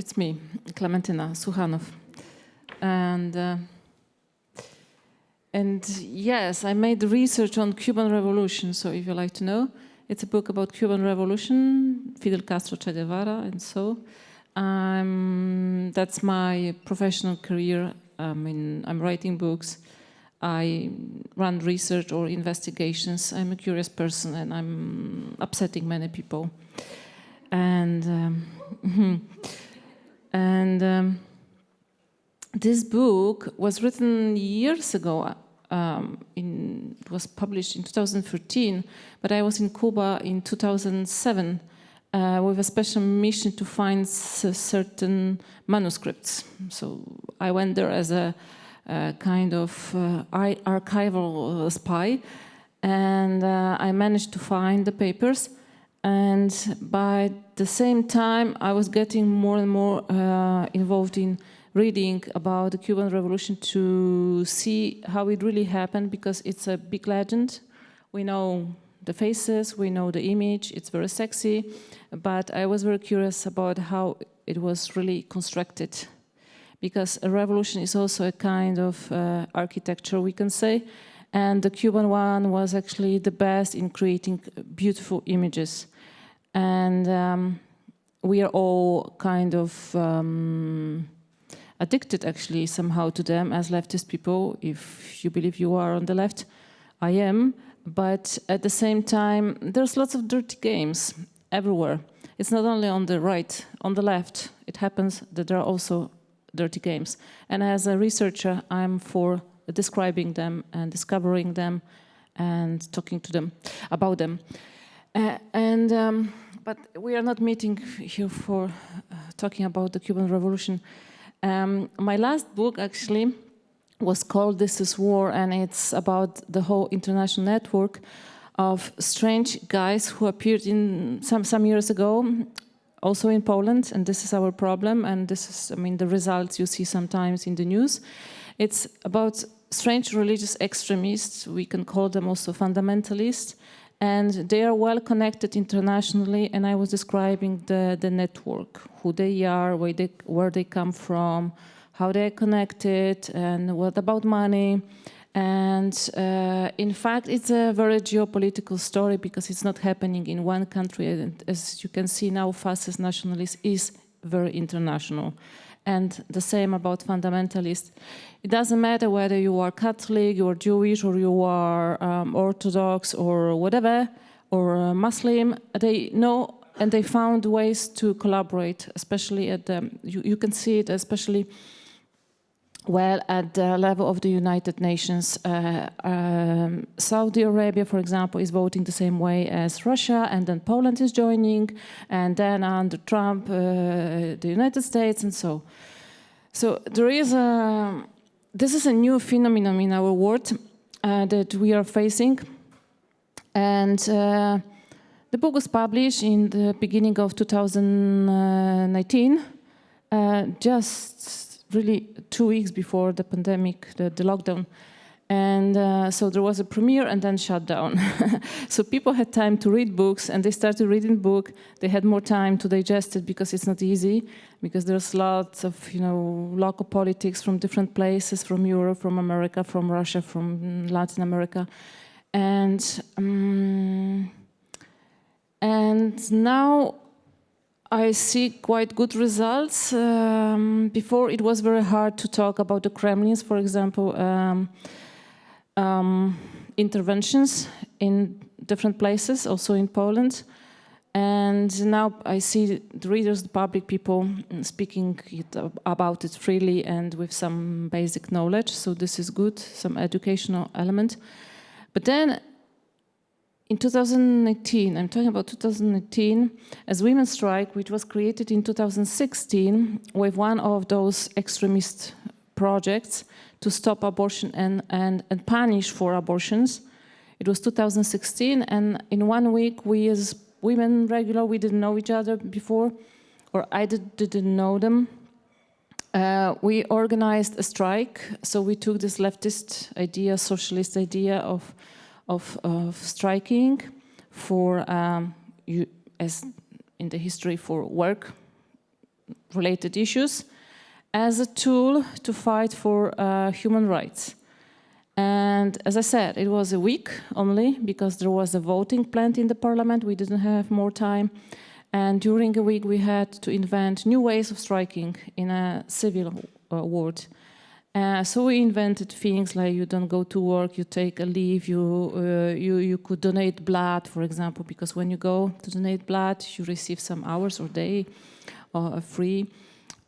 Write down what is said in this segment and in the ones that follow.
it's me, Klementyna Suchanow. And yes, I made research on Cuban Revolution, so if you like to know, it's a book about Cuban Revolution, Fidel Castro, Che Guevara, and so. That's my professional career. I'm writing books, I run research or investigations. I'm a curious person and I'm upsetting many people. This book was written years ago. It was published in 2013, but I was in Cuba in 2007 with a special mission to find certain manuscripts. So I went there as a kind of archival spy, and I managed to find the papers. And by the same time, I was getting more and more involved in reading about the Cuban Revolution to see how it really happened, because it's a big legend. We know the faces, we know the image, it's very sexy, but I was very curious about how it was really constructed, because a revolution is also a kind of architecture, we can say, and the Cuban one was actually the best in creating beautiful images. And we are all kind of addicted actually somehow to them as leftist people. If you believe you are on the left, I am. But at the same time, there's lots of dirty games everywhere. It's not only on the right, on the left. It happens that there are also dirty games. And as a researcher, I'm for describing them and discovering them and talking to them about them. But we are not meeting here for talking about the Cuban Revolution. My last book actually was called This is War, and it's about the whole international network of strange guys who appeared in some years ago, also in Poland, and this is our problem, and this is, the results you see sometimes in the news. It's about strange religious extremists, we can call them also fundamentalists, and they are well connected internationally, and I was describing the network, who they are, where they come from, how they're connected, and what about money. And in fact, it's a very geopolitical story, because it's not happening in one country. And as you can see now, fascist nationalism is very international. And the same about fundamentalists. It doesn't matter whether you are Catholic, you are Jewish, or you are Orthodox, or whatever, or Muslim. They know and they found ways to collaborate, especially at the, you can see it especially well at the level of the United Nations. Saudi Arabia, for example, is voting the same way as Russia, and then Poland is joining, and then under Trump, the United States, and so. So there is this is a new phenomenon in our world that we are facing, and the book was published in the beginning of 2019, just really 2 weeks before the pandemic, the lockdown. And so there was a premiere and then shut down. So people had time to read books, and they started reading the book. They had more time to digest it, because it's not easy, because there's lots of, local politics from different places, from Europe, from America, from Russia, from Latin America. And now I see quite good results. Before it was very hard to talk about the Kremlin's, for example, interventions in different places, also in Poland. And now I see the readers, the public people speaking about it freely and with some basic knowledge. So this is good, some educational element. But then in 2018, I'm talking about 2018, as Women's Strike, which was created in 2016 with one of those extremist projects to stop abortion and punish for abortions. It was 2016, and in 1 week, we as women regular, we didn't know each other before, or I didn't know them. We organized a strike, so we took this leftist idea, socialist idea of striking for, as in the history, for work, related issues as a tool to fight for human rights. And as I said, it was a week only because there was a voting planned in the parliament. We didn't have more time. And during a week, we had to invent new ways of striking in a civil world. So we invented things like you don't go to work, you take a leave, you could donate blood, for example, because when you go to donate blood, you receive some hours or day free.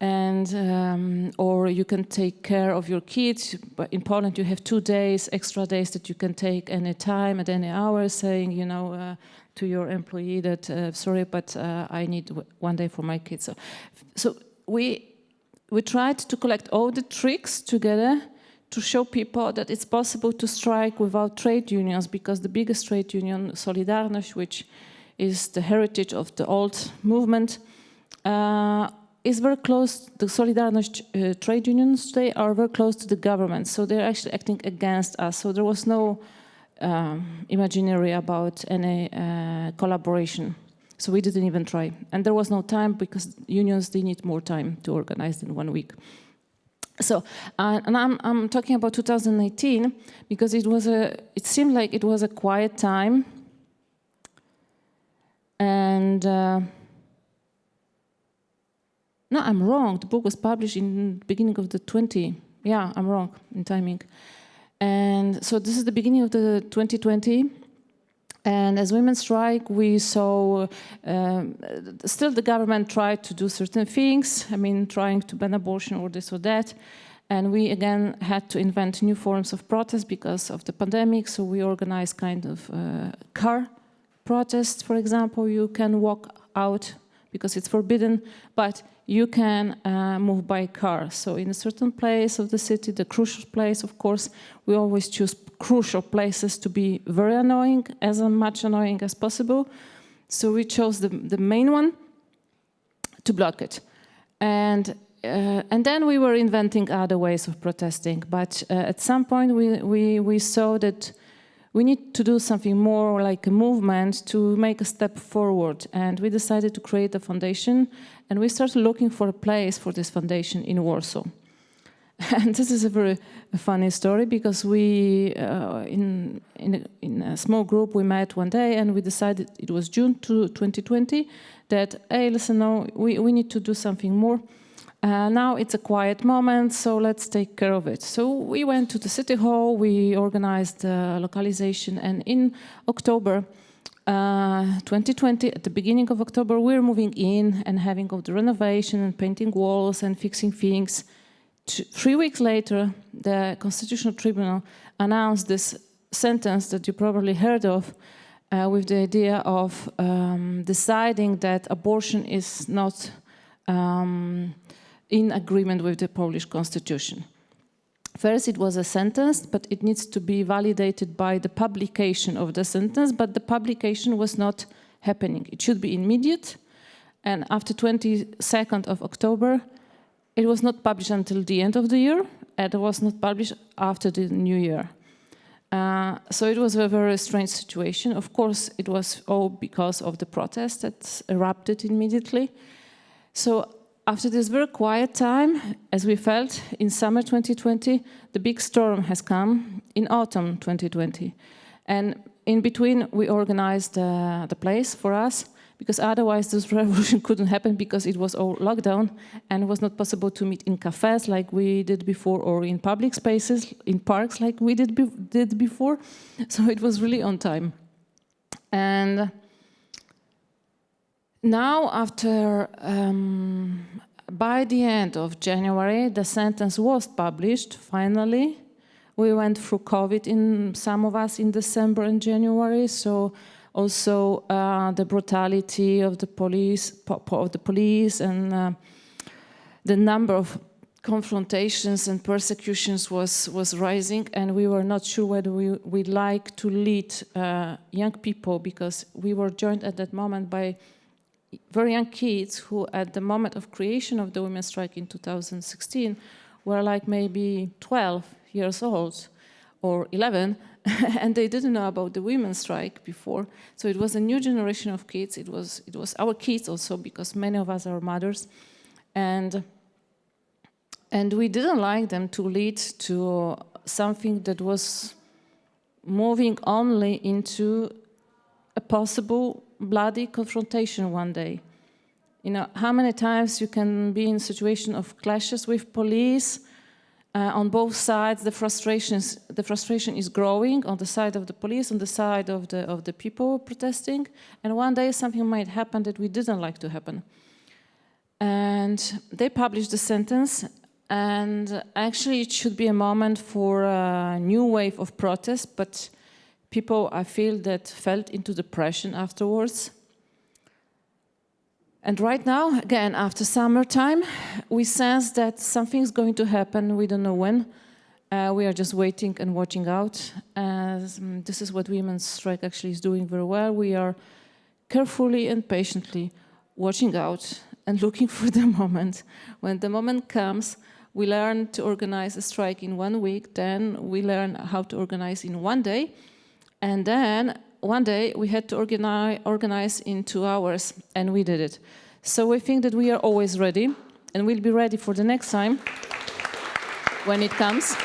And or you can take care of your kids. But in Poland, you have 2 days, extra days that you can take any time at any hour, saying, you know, to your employee that sorry, but I need 1 day for my kids. So we tried to collect all the tricks together to show people that it's possible to strike without trade unions, because the biggest trade union, Solidarność, which is the heritage of the old movement, is very close. The Solidarność trade unions today are very close to the government, so they're actually acting against us. So there was no imaginary about any collaboration. So we didn't even try. And there was no time, because unions, they need more time to organize in 1 week. So, and I'm talking about 2018, because it seemed like it was a quiet time. And no, I'm wrong. The book was published in the beginning of the 20. Yeah, I'm wrong in timing. And so this is the beginning of the 2020. And as women strike, we saw still the government tried to do certain things. I mean, trying to ban abortion or this or that. And we again had to invent new forms of protest because of the pandemic. So we organized kind of car protests, for example. You can walk out because it's forbidden, but you can move by car. So in a certain place of the city, the crucial place, of course, we always choose crucial places to be very annoying, as much annoying as possible. So we chose the main one to block it. And then we were inventing other ways of protesting. But at some point we saw that we need to do something more like a movement to make a step forward. And we decided to create a foundation, and we started looking for a place for this foundation in Warsaw. And this is a very funny story, because we, in a small group, we met one day and we decided, it was June 2020, that, hey, listen, no, we need to do something more. Now it's a quiet moment, so let's take care of it. So we went to the city hall, we organized localization, and in October 2020, at the beginning of October, we're moving in and having all the renovation and painting walls and fixing things. 3 weeks later, the Constitutional Tribunal announced this sentence that you probably heard of, with the idea of deciding that abortion is not in agreement with the Polish constitution. First, it was a sentence, but it needs to be validated by the publication of the sentence, but the publication was not happening. It should be immediate, and after 22nd of October, it was not published until the end of the year, and it was not published after the new year. So it was a very strange situation. Of course, it was all because of the protest that erupted immediately. So after this very quiet time, as we felt in summer 2020, the big storm has come in autumn 2020. And in between, we organized the place for us, because otherwise this revolution couldn't happen, because it was all lockdown and it was not possible to meet in cafes like we did before, or in public spaces, in parks like we did before. So it was really on time. And now, after, by the end of January, the sentence was published, finally. We went through COVID, in some of us, in December and January, so also the brutality of the police, and the number of confrontations and persecutions was rising, and we were not sure whether we'd like to lead young people, because we were joined at that moment by very young kids who, at the moment of creation of the women's strike in 2016, were like maybe 12 years old or 11, and they didn't know about the women's strike before. So it was a new generation of kids. It was our kids also, because many of us are mothers. And we didn't like them to lead to something that was moving only into a possible bloody confrontation one day. You know, how many times you can be in a situation of clashes with police on both sides? The frustration is growing on the side of the police, on the side of the people protesting, and one day something might happen that we didn't like to happen. And they published the sentence, and actually it should be a moment for a new wave of protest, but people, I feel, that felt into depression afterwards. And right now, again, after summertime, we sense that something's going to happen. We don't know when. We are just waiting and watching out. This is what Women's Strike actually is doing very well. We are carefully and patiently watching out and looking for the moment. When the moment comes, we learn to organize a strike in 1 week. Then we learn how to organize in 1 day. And then one day we had to organize in 2 hours, and we did it. So we think that we are always ready, and we'll be ready for the next time when it comes.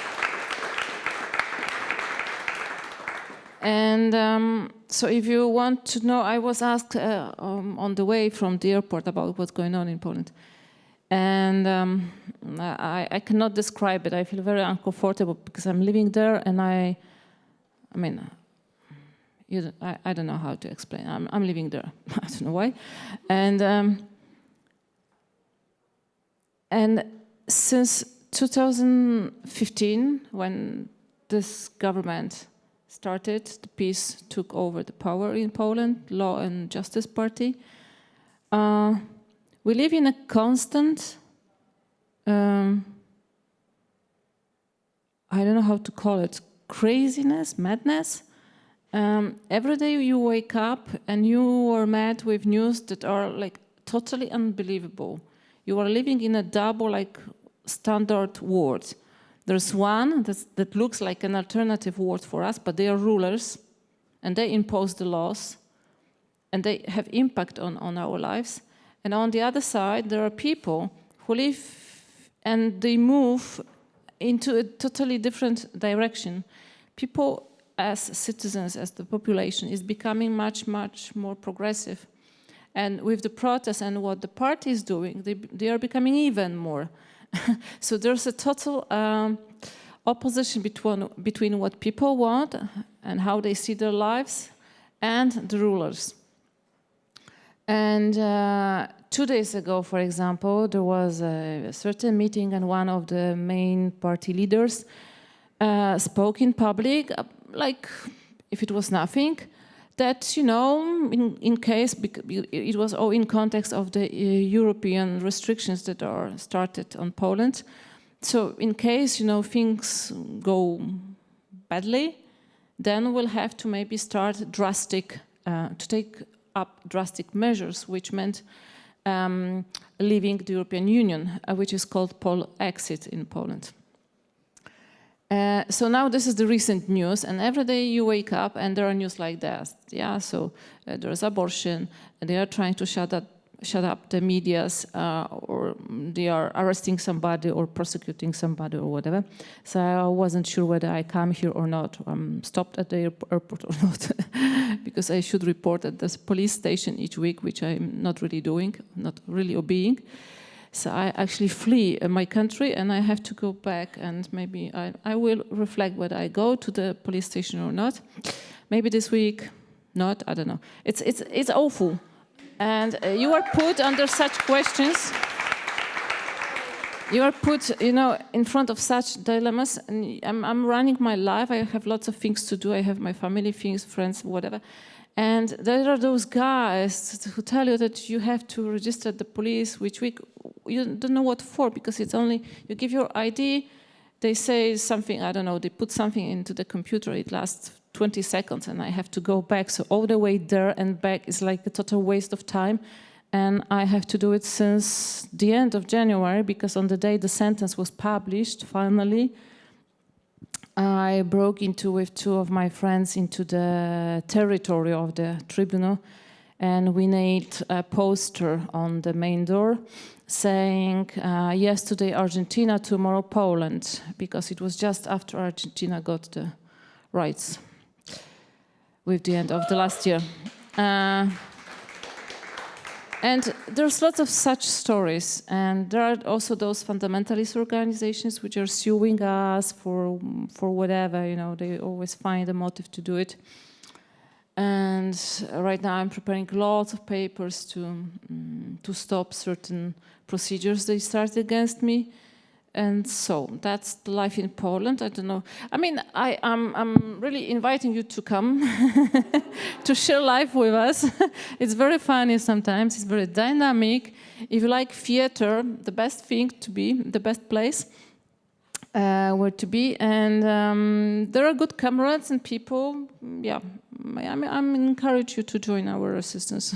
And so if you want to know, I was asked on the way from the airport about what's going on in Poland. And I cannot describe it. I feel very uncomfortable because I'm living there, and I mean, I don't know how to explain. I'm living there. I don't know why. And since 2015, when this government started, the PiS took over the power in Poland, Law and Justice Party. We live in a constant, I don't know how to call it, craziness, madness. Every day you wake up and you are met with news that are like totally unbelievable. You are living in a double like standard world. There's one that looks like an alternative world for us, but they are rulers and they impose the laws and they have impact on our lives. And on the other side, there are people who live and they move into a totally different direction. People as citizens, as the population, is becoming much, much more progressive. And with the protests and what the party is doing, they are becoming even more. So there's a total opposition between what people want and how they see their lives and the rulers. And 2 days ago, for example, there was a certain meeting and one of the main party leaders spoke in public, like if it was nothing, that, you know, in case, it was all in context of the European restrictions that are started on Poland. So in case, you know, things go badly, then we'll have to maybe start to take up drastic measures, which meant leaving the European Union, which is called Pol exit in Poland. So now this is the recent news, and every day you wake up and there are news like that. Yeah, so there's abortion, and they are trying to shut up the medias, or they are arresting somebody or prosecuting somebody or whatever. So I wasn't sure whether I come here or not. I'm stopped at the airport or not, because I should report at the police station each week, which I'm not really doing, not really obeying. So I actually flee my country, and I have to go back, and maybe I will reflect whether I go to the police station or not. Maybe this week, not, I don't know. It's awful. And you are put under such questions. You are put, you know, in front of such dilemmas. And I'm running my life. I have lots of things to do. I have my family, things, friends, whatever. And there are those guys who tell you that you have to register at the police, which you don't know what for, because it's only, you give your ID, they say something, I don't know, they put something into the computer, it lasts 20 seconds, and I have to go back. So all the way there and back is like a total waste of time. And I have to do it since the end of January, because on the day the sentence was published, finally, I broke into, with 2 of my friends, into the territory of the Tribunal, and we nailed a poster on the main door saying, yesterday Argentina, tomorrow Poland, because it was just after Argentina got the rights with the end of the last year. And there's lots of such stories, and there are also those fundamentalist organizations which are suing us for whatever, you know, they always find a motive to do it. And right now I'm preparing lots of papers to stop certain procedures they started against me. And so that's the life in Poland. I don't know. I mean, I'm really inviting you to come to share life with us. It's very funny sometimes. It's very dynamic. If you like theater, the best thing to be, the best place where to be. And there are good comrades and people. Yeah, I'm encourage you to join our resistance.